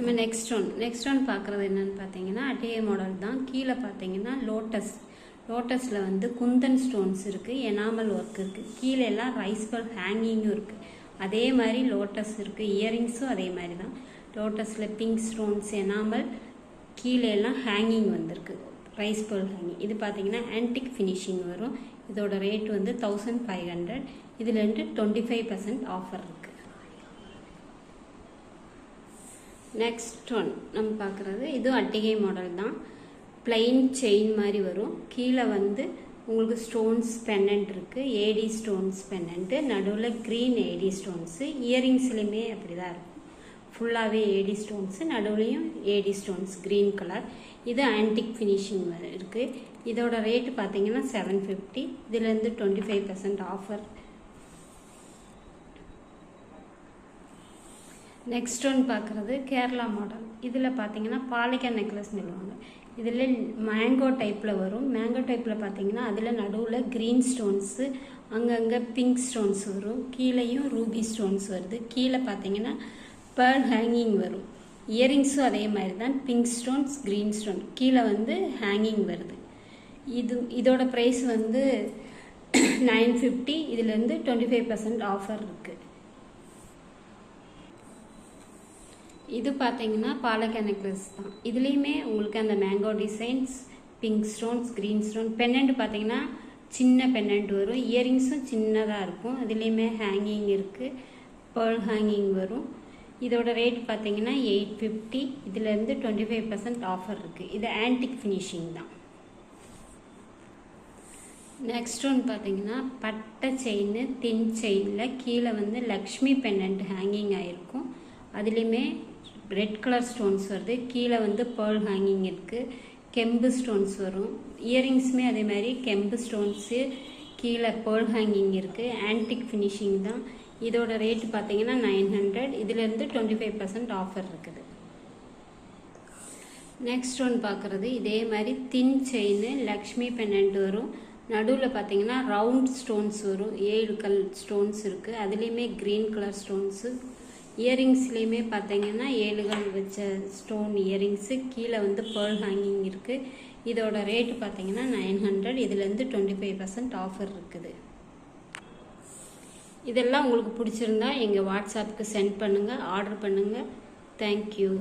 நம்ம next one பார்க்குறது என்னென்னு பார்த்தீங்கன்னா அதே மாடல் தான். கீழே பார்த்தீங்கன்னா லோட்டஸில் வந்து குந்தன் ஸ்டோன்ஸ் இருக்குது, எனாமல் ஒர்க் இருக்குது, கீழே எல்லாம் ரைஸ் பல் ஹேங்கிங்கும் இருக்குது. அதே மாதிரி லோட்டஸ் இருக்குது, இயரிங்ஸும் அதே மாதிரி தான். லோட்டஸில் பிங்க் ஸ்டோன்ஸ் எனாமல், கீழே எல்லாம் ஹேங்கிங் வந்திருக்கு, ரைஸ் பல் ஹேங்கிங். இது பார்த்தீங்கன்னா ஆன்டிக் ஃபினிஷிங் வரும். இதோட ரேட் வந்து 1500. இதுலேருந்து 25% ஆஃபர் இருக்குது. நெக்ஸ்ட் ஒன் நம்ம பார்க்குறது இதுவும் அட்டிகை மாடல் தான். பிளைன் செயின் மாதிரி வரும். கீழே வந்து உங்களுக்கு ஸ்டோன்ஸ் பெண்டன்ட் இருக்குது, ஏடி ஸ்டோன்ஸ் பெண்டன்ட்டு, நடுவில் க்ரீன் ஏடி ஸ்டோன்ஸு. இயரிங்ஸ்லேயுமே அப்படி தான் இருக்கும், ஃபுல்லாகவே ஏடி ஸ்டோன்ஸு, நடுவுலையும் ஏடி ஸ்டோன்ஸ் க்ரீன் கலர். இது ஆன்டிக் ஃபினிஷிங் இருக்குது. இதோட ரேட்டு பார்த்தீங்கன்னா 750. இதுலேருந்து 25% ஆஃபர். நெக்ஸ்ட் ஒன் பார்க்குறது கேரளா மாடல். இதில் பார்த்தீங்கன்னா பாலிகா நெக்லஸ் சொல்லுவாங்க. இதில் மேங்கோ டைப்பில் வரும். மேங்கோ டைப்பில் பார்த்தீங்கன்னா அதில் நடுவில் க்ரீன் ஸ்டோன்ஸு, அங்கங்கே பிங்க் ஸ்டோன்ஸ் வரும், கீழேயும் ரூபி ஸ்டோன்ஸ் வருது. கீழே பார்த்தீங்கன்னா பேர்ல் ஹேங்கிங் வரும். இயரிங்ஸும் அதே மாதிரி தான், பிங்க் ஸ்டோன்ஸ் க்ரீன் ஸ்டோன், கீழே வந்து ஹேங்கிங் வருது. இதோட ப்ரைஸ் வந்து 950. இதுலேருந்து 25% ஆஃபர் இருக்குது. இது பார்த்தீங்கன்னா பாலக்கா நெக்லஸ் தான். இதுலேயுமே உங்களுக்கு அந்த mango designs, pink stones, green stone, pendant பார்த்தீங்கன்னா சின்ன பெண்டன்ட் வரும். இயரிங்ஸும் சின்னதாக இருக்கும். இதுலேயுமே ஹேங்கிங் இருக்குது, பேர்ல் ஹேங்கிங் வரும். இதோட ரேட் பார்த்தீங்கன்னா 850. இதுலேருந்து 25% ஆஃபர் இருக்குது. இது ஆன்டிக் ஃபினிஷிங் தான். நெக்ஸ்ட் ஒன் பார்த்தீங்கன்னா பட்டை செயின், தின் செயினில் கீழே வந்து லக்ஷ்மி பெண்டன்ட் ஹேங்கிங் ஆகிருக்கும். அதுலேயுமே ரெட் கலர் ஸ்டோன்ஸ் வருது. கீழே வந்து பேர்ல் ஹேங்கிங் இருக்குது, கெம்பு ஸ்டோன்ஸ் வரும். இயரிங்ஸுமே அதே மாதிரி கெம்பு ஸ்டோன்ஸு, கீழே பேர்ல் ஹேங்கிங் இருக்குது. ஆன்டிக் ஃபினிஷிங் தான். இதோட ரேட்டு பார்த்தீங்கன்னா 900. இதுலேருந்து 25% ஆஃபர் இருக்குது. நெக்ஸ்ட் ஒன் பார்க்குறது இதே மாதிரி தின் செயின், லக்ஷ்மி பெண்டன்ட் வரும். நடுவில் பார்த்தீங்கன்னா ரவுண்ட் ஸ்டோன்ஸ் வரும். 7 ஸ்டோன்ஸ் இருக்குது. அதுலேயுமே க்ரீன் கலர் ஸ்டோன்ஸு. இயரிங்ஸ்லேயுமே பார்த்தீங்கன்னா 7 வச்ச ஸ்டோன் இயரிங்ஸு. கீழே வந்து பேர்ல் ஹேங்கிங் இருக்குது. இதோட ரேட்டு பார்த்தீங்கன்னா 900. இதுலேருந்து 25% ஆஃபர் இருக்குது. இதெல்லாம் உங்களுக்கு பிடிச்சிருந்தா எங்கள் வாட்ஸ்அப்புக்கு சென்ட் பண்ணுங்கள், ஆர்டர் பண்ணுங்கள். தேங்க்யூ.